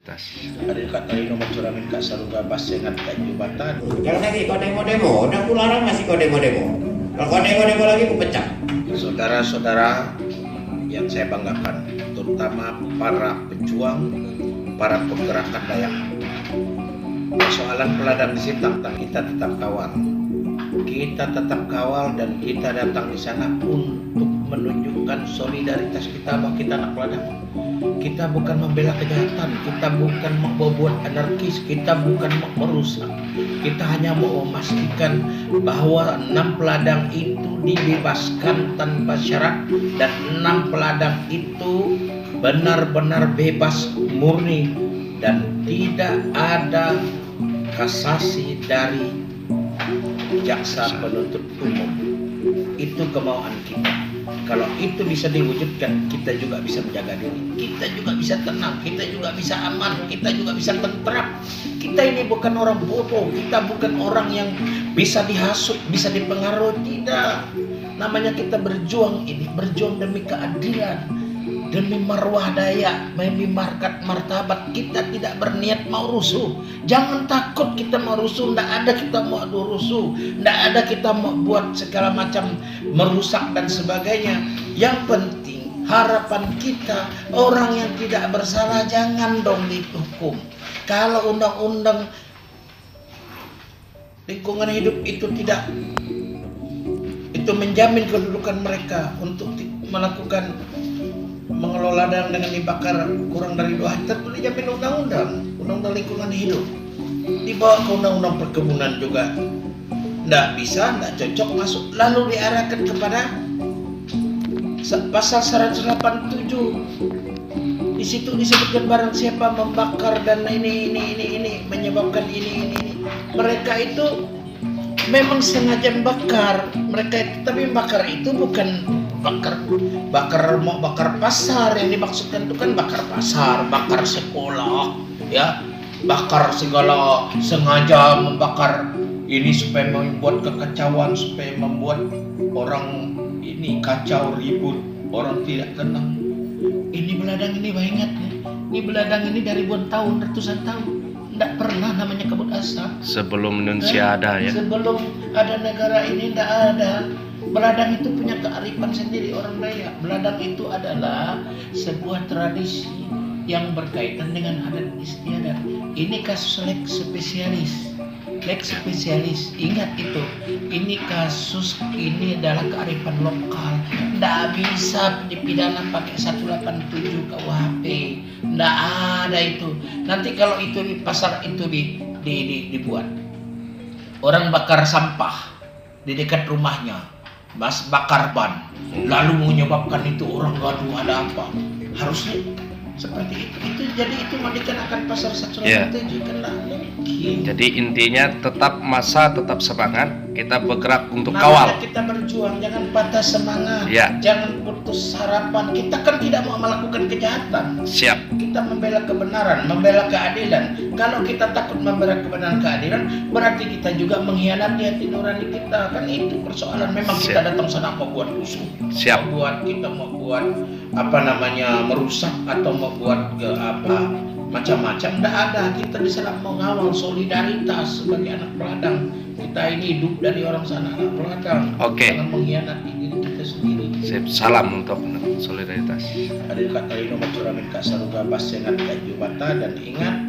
Tas. Adil kata ini nomor curamin kak saruga basengan kak jubatan. Kalau lagi kau demo-demo, udah aku larang masih kau demo-demo. Kalau kau demo-demo lagi aku pecah. Saudara-saudara yang saya banggakan, terutama para pejuang, para penggerakan Dayak. Persoalan peladang di Sintang, kita tetap kawal. Kita tetap kawal dan kita datang di sana untuk menunjukkan solidaritas kita bahwa kita anak peladang. Kita bukan membela kejahatan, kita bukan membuat anarkis, kita bukan merusak. Kita hanya mau memastikan bahwa 6 peladang itu dibebaskan tanpa syarat dan 6 peladang itu benar-benar bebas murni dan tidak ada kasasi dari jaksa penuntut umum. Itu kemauan kita. Kalau itu bisa diwujudkan, kita juga bisa menjaga diri, kita juga bisa tenang, kita juga bisa aman, kita juga bisa tentram. Kita ini bukan orang bodoh, kita bukan orang yang bisa dihasut, bisa dipengaruhi, tidak. Namanya kita berjuang ini, berjuang demi keadilan, demi marwah Dayak, demi martabat. Kita tidak berniat mau rusuh. Jangan takut kita mau rusuh, tidak ada kita mau rusuh, tidak ada kita mau buat segala macam merusak dan sebagainya. Yang penting harapan kita, orang yang tidak bersalah jangan dong dihukum. Kalau undang-undang lingkungan hidup itu tidak, itu menjamin kedudukan mereka untuk melakukan mengelola ladang dengan dibakar kurang dari 2 hektar, itu dijamin undang-undang lingkungan hidup. Dibawa ke undang-undang perkebunan juga tidak bisa, tidak cocok masuk. Lalu diarahkan kepada pasal 187. Di situ disebutkan barang siapa membakar dan ini menyebabkan ini. Mereka itu memang sengaja membakar. Mereka itu, tapi bakar itu bukan bakar pasar. Yang dimaksudkan itu kan bakar pasar, bakar sekolah, ya, bakar segala, sengaja membakar ini supaya membuat kekacauan, supaya membuat orang ini kacau, ribut, orang tidak tenang. Ini beladang ini ingat ya, ini beladang ini dari ribuan tahun, ratusan tahun, tidak pernah namanya kabut asap. Sebelum Indonesia ada ya. Sebelum ada negara ini tidak ada. Beladang itu punya kearifan sendiri orang Dayak. Beladang itu adalah sebuah tradisi yang berkaitan dengan adat istiadat. Ini kasus lex spesialis. Ingat itu. Ini kasus, ini adalah kearifan lokal. Tidak bisa dipidana pakai 187 KUHP. Tidak ada itu. Nanti kalau itu di pasar itu dibuat, orang bakar sampah di dekat rumahnya, bakar ban, lalu menyebabkan itu orang gaduh ada apa, harusnya seperti itu. Jadi itu mau dikenakan pasal 187 kan lah. Jadi intinya tetap semangat, kita bergerak untuk Namanya kawal. kita berjuang, jangan patah semangat, Ya. jangan putus harapan. Kita kan tidak mau melakukan kejahatan. Siap. Kita membela kebenaran, membela keadilan. Kalau kita takut membela kebenaran keadilan, berarti kita juga mengkhianati hati nurani kita. Kan itu persoalan. Memang kita datang sana mau buat rusuh, Siap. kita mau buat merusak atau mau buat macam-macam. Tidak ada. Kita di sana mau ngawal solidaritas sebagai anak peladang. Kita ini hidup dari orang sana, anak peladang. Oke. Jangan mengkhianati diri kita sendiri. Sip. Salam untuk solidaritas. Adil kata ini nomor curamin kak saruga basengan kak jubata, dan ingat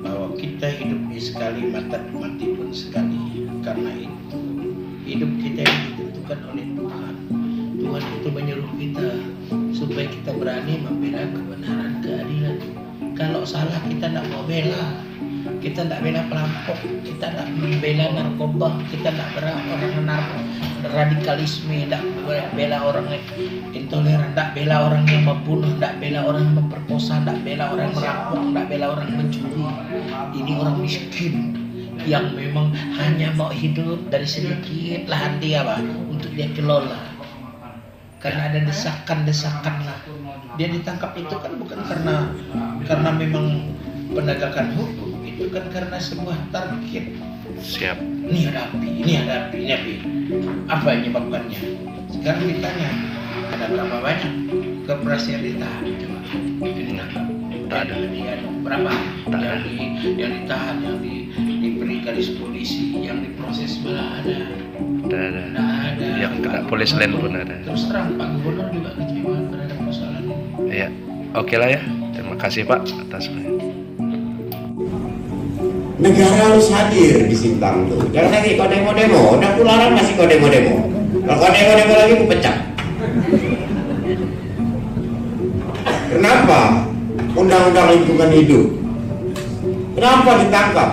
bahwa kita hidup ini sekali, mati pun sekali. Karena itu hidup kita yang ditentukan oleh Tuhan. Tuhan itu menyuruh kita supaya kita berani membela kebenaran, keadilan. Kalau salah kita tidak mau bela. Kita tidak bela perampok, kita tidak membela narkoba, kita tidak bela orang radikalisme, tidak bela orang intoleran, tidak bela orang yang membunuh, tidak bela orang yang memperkosa, tidak bela orang yang merampok, tidak bela orang yang mencuri. Ini orang miskin yang memang hanya mau hidup dari sedikit lahan dia untuk dia kelola. Karena ada desakan lah. Dia ditangkap itu kan bukan karena memang penegakan hukum. Itu kan karena sebuah target. Siap. Ini ada api. Apa yang menyebabkannya? Sekarang ditanya, ada berapa banyak keberhasilan ditahan? Coba ditangkap. Tak ada. Berapa? Tak yang, ada. yang ditahan, yang diberi garis polisi, yang diproses malah ada. Tidak ada. Nggak ada. Yang kena polis lain pun ada. Terus terang Pak Gubernur juga kecewa terhadap persoalan ini. Iya. Oke lah ya. Terima kasih Pak atas Negara harus hadir di Sintang tuh. Jangan lagi kau demo-demo, udah larang masih kau demo-demo. Kalau kau demo-demo lagi aku pecah. Kenapa? Undang-undang lingkungan hidup. Kenapa ditangkap?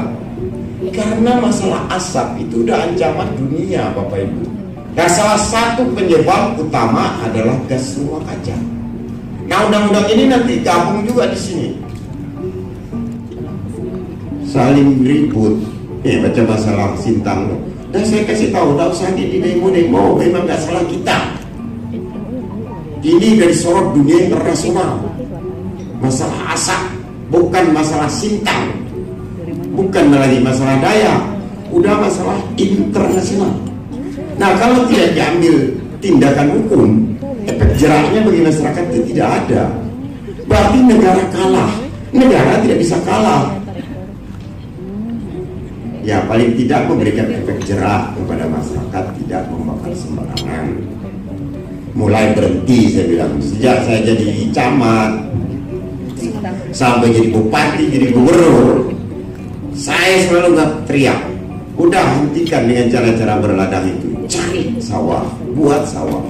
Karena masalah asap itu udah ancaman dunia, Bapak Ibu. Nah, salah satu penyebab utama adalah gas rumah kaca. Nah, undang-undang ini nanti gabung juga di sini. Saling ribut, baca masalah Sintang. Dan saya kasih tahu, tak usah di demo-demo, memang gak salah kita. Ini dari sorot dunia internasional. Masalah asap, bukan masalah Sintang, bukan lagi masalah Dayak, udah masalah internasional. Nah, kalau tidak diambil tindakan hukum, efek jeraknya bagi masyarakat itu tidak ada. Berarti negara kalah. Negara tidak bisa kalah. Ya, paling tidak memberikan efek jerak kepada masyarakat, tidak membakar sembarangan. Mulai berhenti, saya bilang, sejak saya jadi camat sampai jadi bupati, jadi gubernur, saya selalu nggak teriak, udah hentikan dengan cara-cara berladang itu, cari sawah, buat sawah.